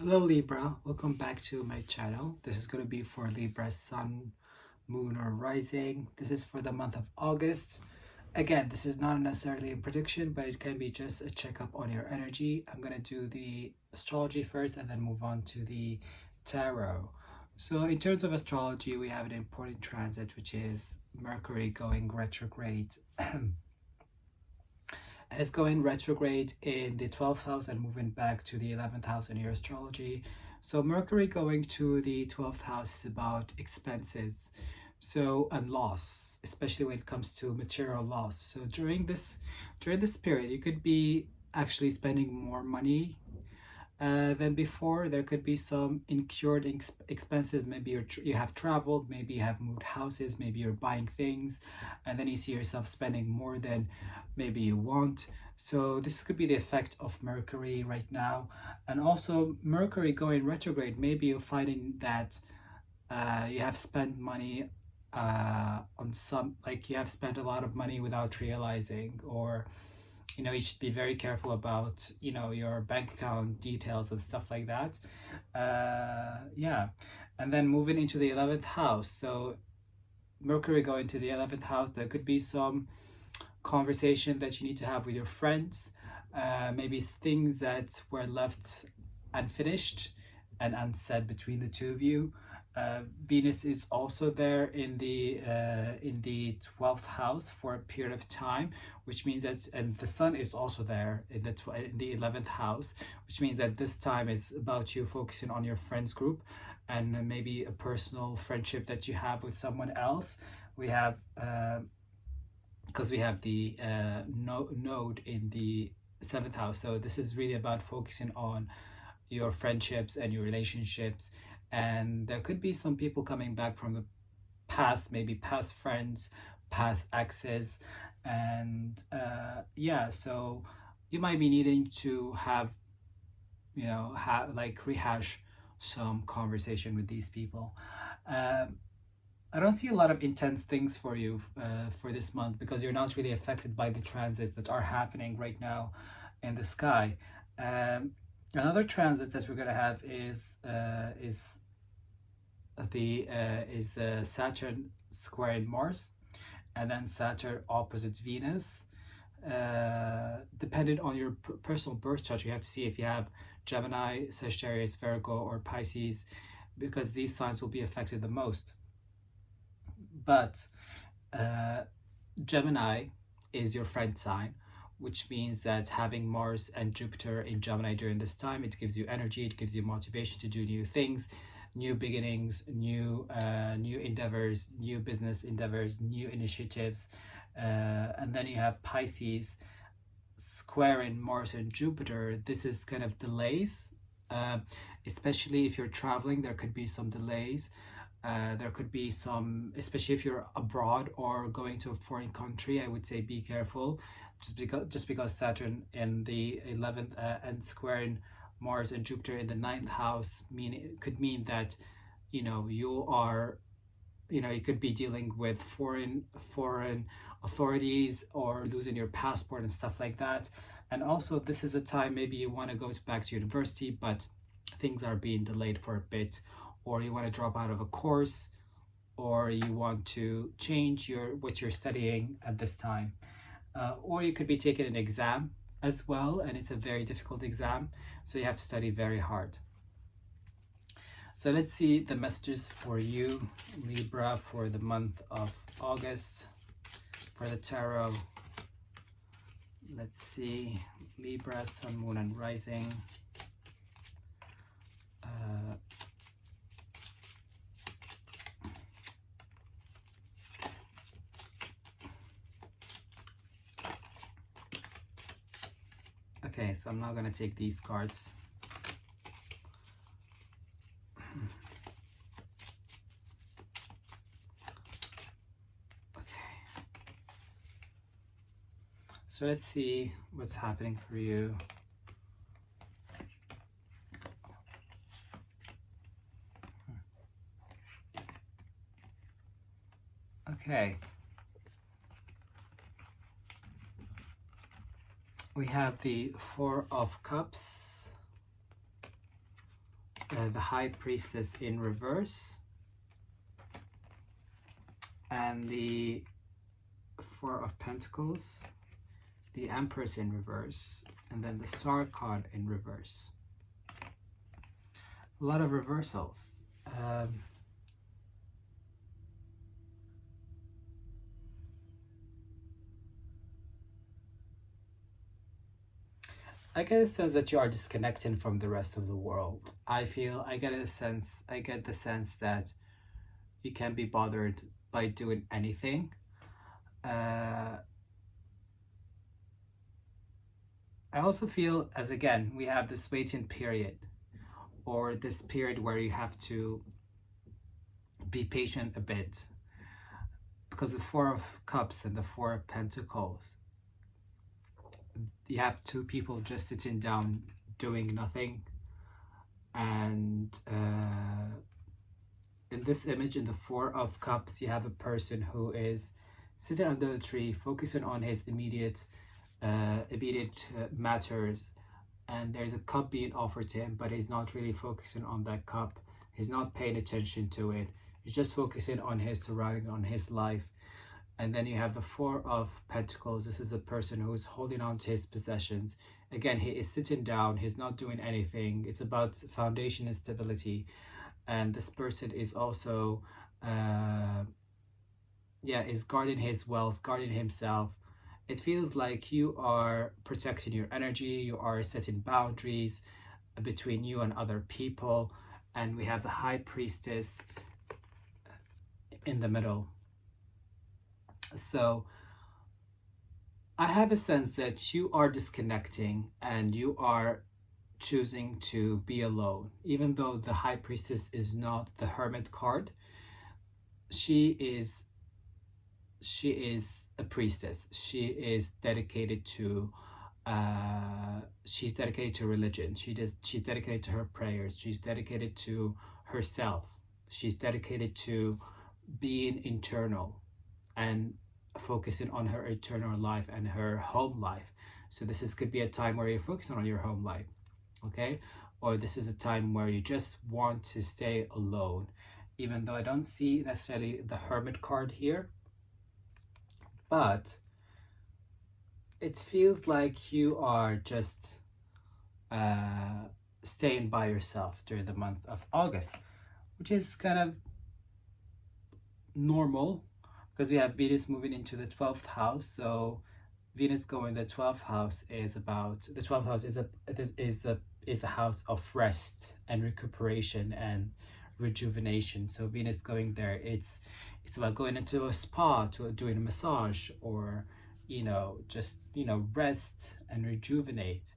Hello Libra, welcome back to my channel. This is going to be for Libra Sun, Moon or Rising. This is for the month of August. Again, this is not necessarily a prediction, but it can be just a checkup on your energy. I'm going to do the astrology first and then move on to the tarot. So in terms of astrology, we have an important transit, which is Mercury going retrograde. Is going retrograde in the 12th house and moving back to the 11th house in your astrology. So Mercury going to the 12th house is about expenses, so and loss, especially when it comes to material loss. So during this period, you could be actually spending more money than before. There could be some incurred expenses. Maybe you have traveled, maybe you have moved houses, maybe you're buying things, and then you see yourself spending more than maybe you want. So this could be the effect of Mercury right now. And also Mercury going retrograde, maybe you're finding that you have spent money on some, like you have spent a lot of money without realizing, or you should be very careful about your bank account details and stuff like that. Yeah. And then moving into the 11th house, so Mercury going to the 11th house, there could be some conversation that you need to have with your friends, maybe things that were left unfinished and unsaid between the two of you. Venus is also there in the 12th house for a period of time, which means that, and the Sun is also there in the 11th house, which means that this time is about you focusing on your friends group and maybe a personal friendship that you have with someone else. We have because we have the node in the 7th house, so this is really about focusing on your friendships and your relationships. And there could be some people coming back from the past, maybe past friends, past exes, and yeah, so you might be needing to have like rehash some conversation with these people. I don't see a lot of intense things for you for this month, because you're not really affected by the transits that are happening right now in the sky. Another transit that we're gonna have is Saturn squaring Mars, and then Saturn opposite Venus. Depending on your personal birth chart, you have to see if you have Gemini, Sagittarius, Virgo, or Pisces, because these signs will be affected the most. But Gemini is your friend sign, which means that having Mars and Jupiter in Gemini during this time, it gives you energy, it gives you motivation to do new things, new beginnings, new endeavors, new business endeavors, new initiatives. And then you have Pisces squaring Mars and Jupiter. This is kind of delays, especially if you're traveling. There could be some delays. There could be some, especially if you're abroad or going to a foreign country, I would say be careful, just because Saturn in the 11th and squaring Mars and Jupiter in the 9th house could mean that you are, you could be dealing with foreign authorities or losing your passport and stuff like that. And also this is a time maybe you want to go back to university, but things are being delayed for a bit, or you want to drop out of a course, or you want to change what you're studying at this time, or you could be taking an exam as well, and it's a very difficult exam, so you have to study very hard. So let's see the messages for you, Libra, for the month of August for the tarot. Let's see, Libra, Sun, Moon, and Rising. Okay, so I'm not going to take these cards. Okay. So let's see what's happening for you. Okay. We have the Four of Cups, the High Priestess in reverse, and the Four of Pentacles, the Empress in reverse, and then the Star card in reverse. A lot of reversals. I get a sense that you are disconnecting from the rest of the world. I get the sense that you can't be bothered by doing anything. I also feel, as again, we have this waiting period, or this period where you have to be patient a bit, because the Four of Cups and the Four of Pentacles, you have two people just sitting down doing nothing. And in this image, in the Four of Cups, you have a person who is sitting under the tree, focusing on his immediate matters, and there's a cup being offered to him, but he's not really focusing on that cup. He's not paying attention to it. He's just focusing on his surrounding, on his life. And then you have the Four of Pentacles. This is a person who is holding on to his possessions. Again, he is sitting down. He's not doing anything. It's about foundation and stability. And this person is also, is guarding his wealth, guarding himself. It feels like you are protecting your energy. You are setting boundaries between you and other people. And we have the High Priestess in the middle. So I have a sense that you are disconnecting and you are choosing to be alone. Even though the High Priestess is not the Hermit card, she is a priestess. She is dedicated to she's dedicated to religion. She's dedicated to her prayers. She's dedicated to herself. She's dedicated to being internal and focusing on her eternal life and her home life. So this could be a time where you're focusing on your home life, okay? Or this is a time where you just want to stay alone, even though I don't see necessarily the Hermit card here, but it feels like you are just staying by yourself during the month of August, which is kind of normal, because we have Venus moving into the 12th house. So Venus going the 12th house is about, the 12th house is a house of rest and recuperation and rejuvenation. So Venus going there, it's about going into a spa, to doing a massage, or just rest and rejuvenate.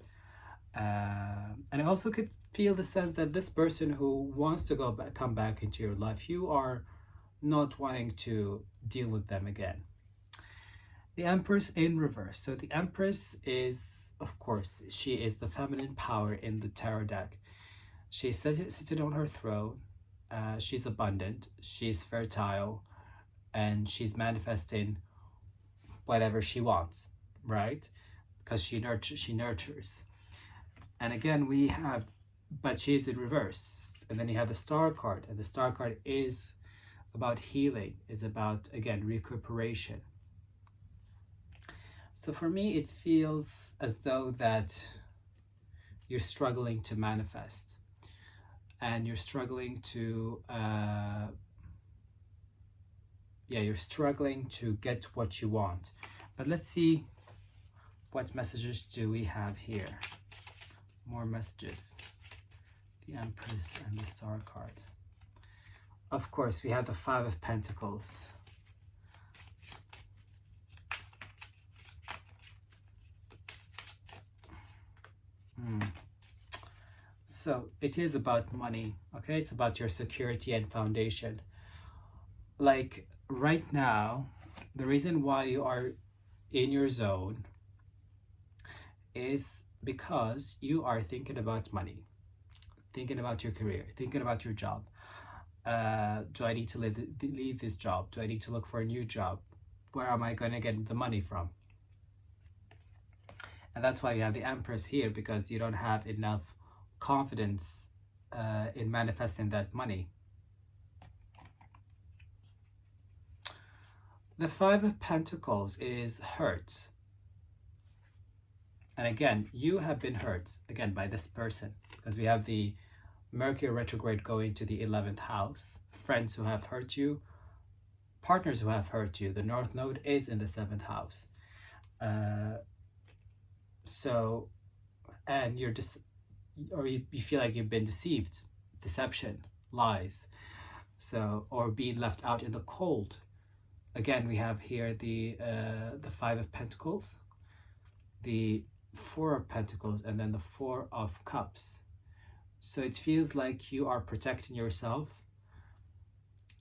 And I also could feel the sense that this person who wants to come back into your life, you are not wanting to deal with them again. The Empress in reverse. So the Empress is, of course, she is the feminine power in the tarot deck. She's sitting on her throne. She's abundant. She's fertile, and she's manifesting whatever she wants, right? Because she nurtures. And again, we have, but she's in reverse. And then you have the Star card, and the Star card is about healing, is about, again, recuperation. So for me, it feels as though that you're struggling to manifest, and you're struggling to you're struggling to get what you want. But let's see, what messages do we have here? More messages. The Empress and the Star card. Of course, we have the Five of Pentacles. So it is about money, okay? It's about your security and foundation. Like right now, the reason why you are in your zone is because you are thinking about money, thinking about your career, thinking about your job. Do I need to leave this job? Do I need to look for a new job? Where am I going to get the money from? And that's why you have the Empress here, because you don't have enough confidence in manifesting that money. The Five of Pentacles is hurt. And again, you have been hurt, again, by this person. Because we have the Mercury retrograde going to the 11th house. Friends who have hurt you. Partners who have hurt you. The North Node is in the 7th house. And you're you feel like you've been deceived. Deception, lies. Or being left out in the cold. Again, we have here the Five of Pentacles, the Four of Pentacles, and then the Four of Cups. So it feels like you are protecting yourself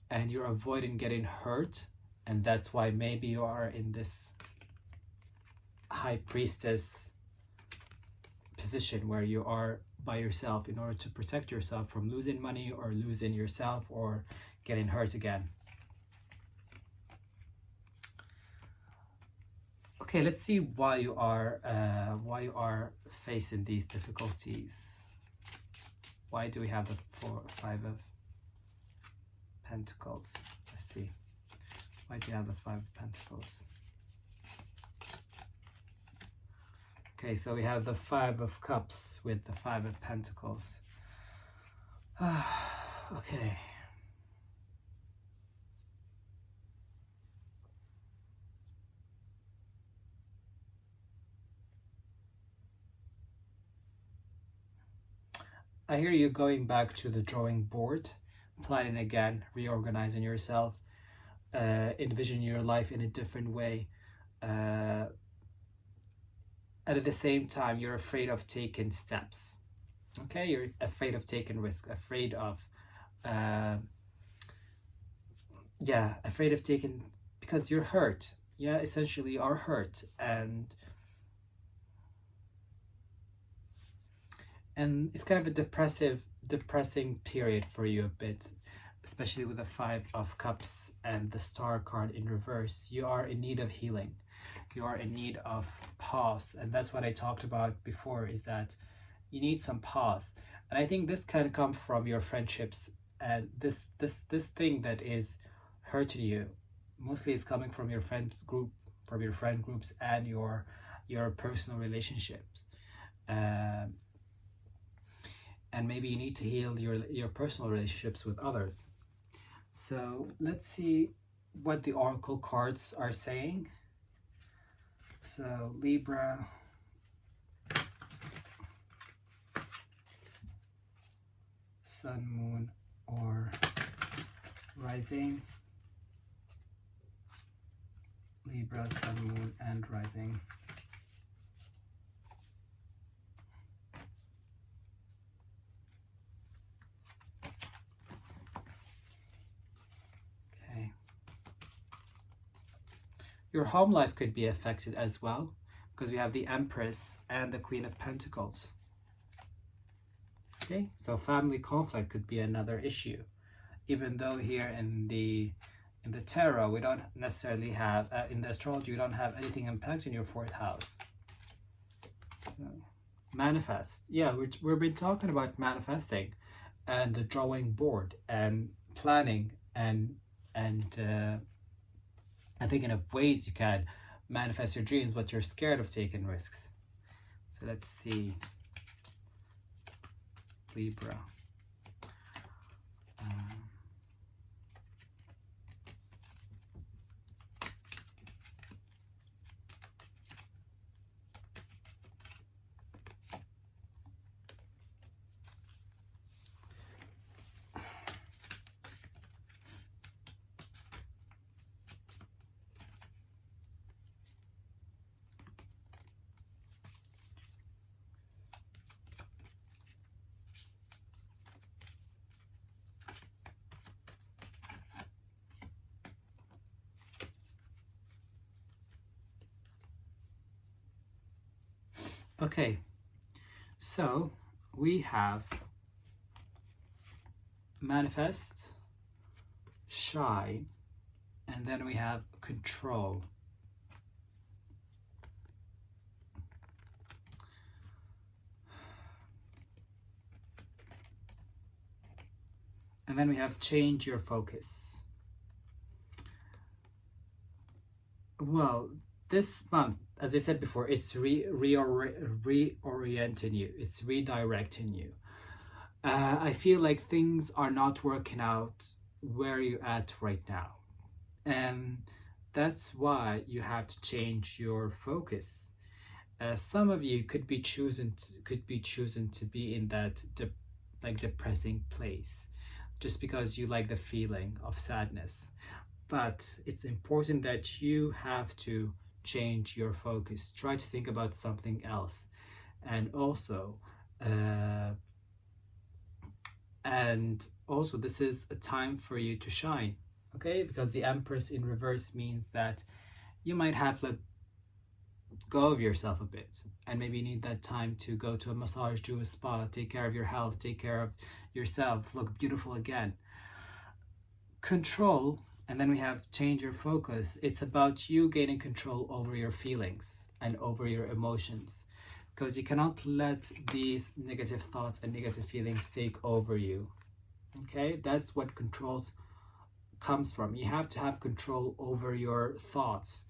and you're avoiding getting hurt, and that's why maybe you are in this High Priestess position where you are by yourself in order to protect yourself from losing money or losing yourself or getting hurt again. Okay, let's see why you are facing these difficulties. Why do we have the Five of Pentacles? Let's see. Why do you have the Five of Pentacles? Okay, so we have the Five of Cups with the Five of Pentacles. Okay. I hear you going back to the drawing board, planning again, reorganizing yourself, envisioning your life in a different way. And at the same time, you're afraid of taking steps. Okay, you're afraid of taking risk, afraid of, afraid of taking, because you're hurt. Yeah, essentially you are hurt, and it's kind of a depressing period for you a bit, especially with the Five of Cups and the Star card in reverse. You are in need of healing. You are in need of pause, and that's what I talked about before, is that you need some pause. And I think this can come from your friendships, and this thing that is hurting you mostly is coming from your friends group, from your friend groups, and your personal relationships. And maybe you need to heal your personal relationships with others. So let's see what the oracle cards are saying. So Libra, Sun, Moon, or Rising. Libra, Sun, Moon, and Rising. Your home life could be affected as well, because we have the Empress and the Queen of Pentacles. Okay, so family conflict could be another issue, even though here in the tarot we don't necessarily have, in the astrology we don't have anything impacting your 4th house. So manifest, yeah, we've been talking about manifesting and the drawing board and planning and thinking of ways you can manifest your dreams, but you're scared of taking risks. So let's see. Libra. Okay, so we have manifest, shine, and then we have control. And then we have change your focus. Well, this month, as I said before, it's reorienting you. It's redirecting you. I feel like things are not working out where you're at right now. And that's why you have to change your focus. Some of you could be choosing to be in that depressing place just because you like the feeling of sadness. But it's important that you have to change your focus. Try to think about something else. And also, this is a time for you to shine, okay? Because the Empress in reverse means that you might have let go of yourself a bit, and maybe you need that time to go to a massage, do a spa, take care of your health, take care of yourself, look beautiful again. Control, and then we have change your focus. It's about you gaining control over your feelings and over your emotions, because you cannot let these negative thoughts and negative feelings take over you. Okay, that's what controls comes from. You have to have control over your thoughts,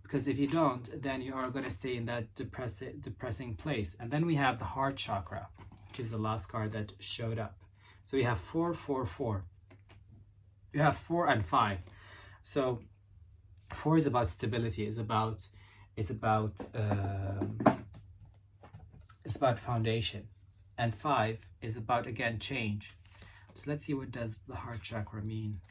because if you don't, then you are going to stay in that depressing place. And then we have the heart chakra, which is the last card that showed up. So we have 4, 4, 4. You have 4 and 5. So 4 is about stability. It's about foundation, and 5 is about, again, change. So let's see, what does the heart chakra mean?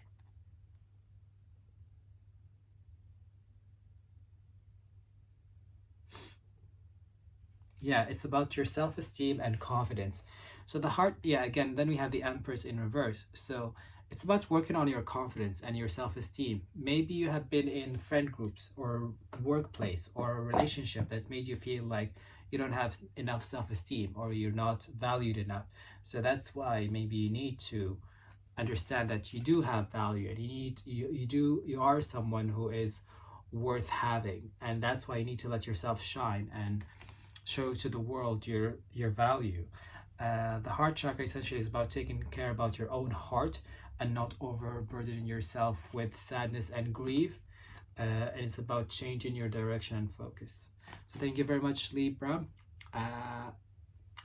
Yeah, it's about your self-esteem and confidence. So the heart, yeah, again, then we have the Empress in reverse. So it's about working on your confidence and your self-esteem. Maybe you have been in friend groups or workplace or a relationship that made you feel like you don't have enough self-esteem or you're not valued enough. So that's why maybe you need to understand that you do have value, and you are someone who is worth having, and that's why you need to let yourself shine and show to the world your value. The heart chakra essentially is about taking care about your own heart and not overburdening yourself with sadness and grief. And it's about changing your direction and focus. So thank you very much, Libra.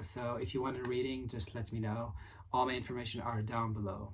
So if you want a reading, just let me know. All my information are down below.